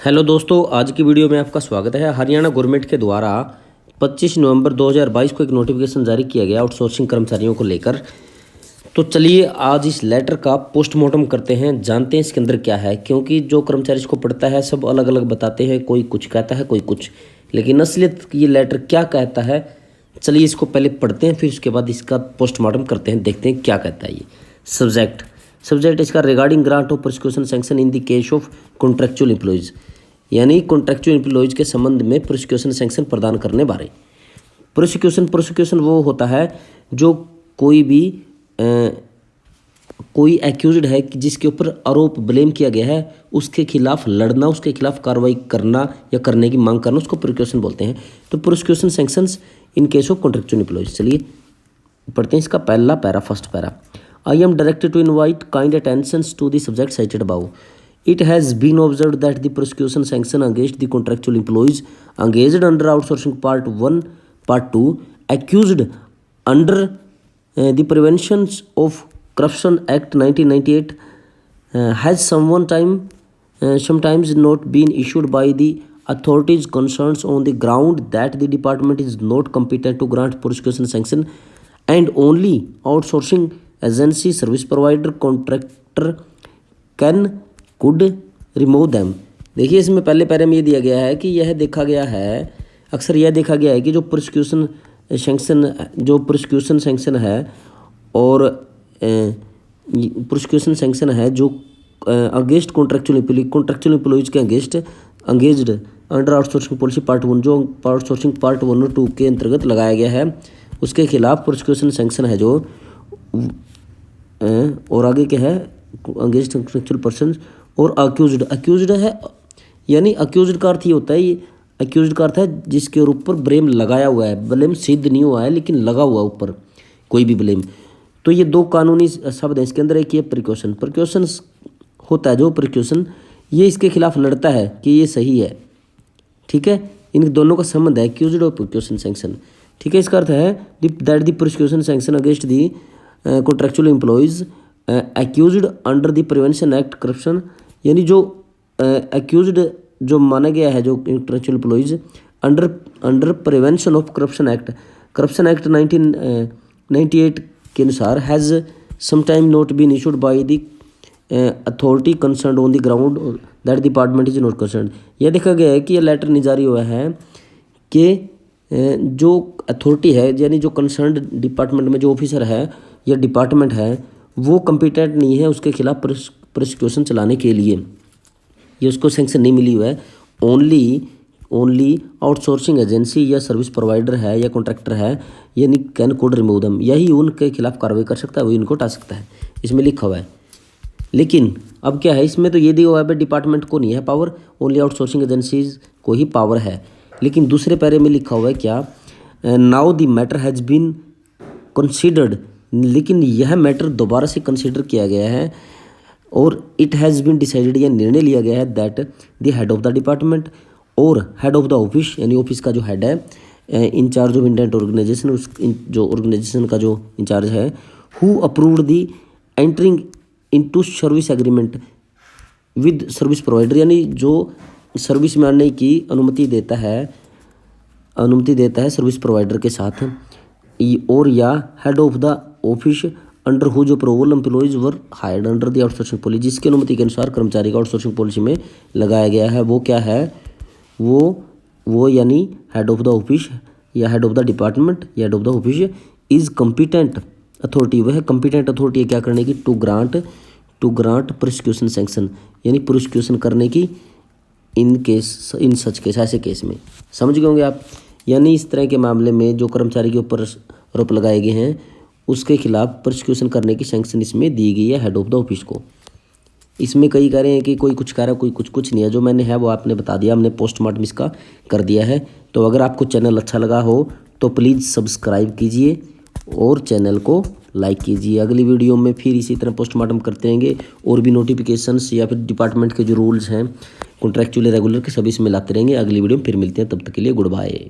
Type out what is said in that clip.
Hello दोस्तों, आज की वीडियो में आपका स्वागत है। हरियाणा गवर्नमेंट के द्वारा 25 नवंबर 2022 को एक नोटिफिकेशन जारी किया गया आउटसोर्सिंग कर्मचारियों को लेकर। तो चलिए आज इस लेटर का पोस्टमार्टम करते हैं, जानते हैं इसके अंदर क्या है। क्योंकि जो कर्मचारी इसको पढ़ता है सब अलग अलग बताते हैं, कोई कुछ कहता है कोई कुछ, लेकिन असलियत ये लेटर क्या कहता है चलिए इसको पहले पढ़ते हैं, फिर उसके बाद इसका पोस्टमार्टम करते हैं, देखते हैं क्या कहता है ये। सब्जेक्ट इसका regarding grant of prosecution sanction in the case of contractual employees, यानी कॉन्ट्रेक्चुअल एम्प्लॉयज़ के संबंध में प्रोसिक्यूशन सैंक्शन प्रदान करने बारे। प्रोसिक्यूशन वो होता है जो कोई एक्यूज्ड है कि जिसके ऊपर आरोप ब्लेम किया गया है, उसके खिलाफ लड़ना, उसके खिलाफ कार्रवाई करना या करने की मांग करना, उसको प्रोसिक्यूशन बोलते हैं। तो prosecution sanctions in case of contractual employees. चलिए पढ़ते हैं इसका पहला para, first para. I am directed to invite kind attention to the subject cited above. It has been observed that the prosecution sanction against the contractual employees engaged under outsourcing part 1, part 2, accused under the Prevention of Corruption Act 1998 has sometimes not been issued by the authorities concerned on the ground that the department is not competent to grant prosecution sanction and only outsourcing agency service provider contractor could remove them. देखिए इसमें पहले पैरे में ये दिया गया है कि यह देखा गया है, अक्सर यह देखा गया है कि जो प्रोसिक्यूशन सैंक्शन है और प्रोसिक्यूशन सैंक्शन है जो अगेंस्ट कॉन्ट्रैक्चुअल एम्प्लॉयज़ के against engaged under outsourcing policy part 1, जो आउटसोर्सिंग पार्ट 1 और 2 के अंतर्गत लगाया गया है, उसके खिलाफ प्रोसिक्यूशन सैंक्शन है जो और आगे क्या है अगेंस्ट कॉन्ट्रेक्चुअल पर्सन और अक्यूज्ड है, यानी अक्यूज्ड का अर्थ ये होता है, ये अक्यूज्ड का अर्थ है जिसके ऊपर ब्लेम लगाया हुआ है, ब्लेम सिद्ध नहीं हुआ है लेकिन लगा हुआ ऊपर कोई भी ब्लेम। तो ये दो कानूनी शब्द हैं इसके अंदर। एक ये प्रिकॉशन होता है, जो प्रिकॉशन ये इसके खिलाफ लड़ता है कि ये सही है, ठीक है, इन दोनों का संबंध है अक्यूज्ड और प्रिकॉशन सैंक्शन, ठीक है। इसका अर्थ है that the prosecution sanction against the contractual employees accused under the prevention act corruption, यानी जो एक्यूज्ड जो माना गया है जो contractual employees under prevention of corruption act 1998 के अनुसार has sometime not been issued by the authority concerned on the ground that department is not concerned. यह देखा गया है कि यह लेटर नहीं जारी हुआ है कि जो अथॉरिटी है यानी जो कंसर्न्ड डिपार्टमेंट में जो ऑफिसर है या डिपार्टमेंट है वो कम्पिटेंट नहीं है उसके खिलाफ प्रोसिक्यूशन चलाने के लिए, ये उसको सैंक्शन नहीं मिली हुआ है। ओनली आउटसोर्सिंग एजेंसी या सर्विस प्रोवाइडर है या कॉन्ट्रैक्टर है, यानी कैन कोड रिमूव दम, यही उनके खिलाफ कार्रवाई कर सकता है, वही इनको हटा सकता है, इसमें लिखा हुआ है। लेकिन अब क्या है, इसमें तो ये दिया हुआ है डिपार्टमेंट को नहीं है पावर, ओनली आउटसोर्सिंग एजेंसीज को ही पावर है। लेकिन दूसरे पैरे में लिखा हुआ है क्या, now the matter has been considered, लेकिन यह मैटर दोबारा से कंसीडर किया गया है और इट हैज़ बीन डिसाइडेड, यह निर्णय लिया गया है that the head of the department और हेड ऑफ द ऑफिस, यानी ऑफिस का जो हेड है इंचार्ज ऑफ इंडेंट ऑर्गेनाइजेशन, उस जो ऑर्गेनाइजेशन का जो इंचार्ज है, who approved the entering into service agreement with service provider, यानी जो सर्विस में आने की अनुमति देता है सर्विस प्रोवाइडर के साथ, और या head of the office under whose approval employees were hired under the outsourcing policy, जिसकी अनुमति के अनुसार कर्मचारी का आउटसोर्सिंग पॉलिसी में लगाया गया है, वो क्या है, वो यानी हेड ऑफ द ऑफिस या हेड ऑफ द डिपार्टमेंट या head of the office is competent authority, वह कम्पिटेंट अथॉरिटी है क्या करने की, टू ग्रांट प्रोसिक्यूशन सैंक्शन, यानी प्रोसिक्यूशन करने की इन सच केस, ऐसे केस में। समझ गए होंगे आप, यानी इस तरह के मामले में जो कर्मचारी के ऊपर आरोप लगाए गए हैं उसके खिलाफ प्रोसिक्यूशन करने की सैंक्शन इसमें दी गई है हेड ऑफ द ऑफिस को। इसमें कई कह रहे हैं कि कोई कुछ कह रहा है, कोई कुछ नहीं है, जो मैंने है वो आपने बता दिया, हमने पोस्टमार्टम इसका कर दिया है। तो अगर आपको चैनल अच्छा लगा हो तो प्लीज़ सब्सक्राइब कीजिए और चैनल को लाइक कीजिए। अगली वीडियो में फिर इसी तरह पोस्टमार्टम करते रहेंगे और भी नोटिफिकेशंस या फिर डिपार्टमेंट के जो रूल्स हैं कॉन्ट्रैक्चुअल रेगुलर के सभी इसमें लाते रहेंगे। अगली वीडियो में फिर मिलते हैं, तब तक के लिए गुड बाय।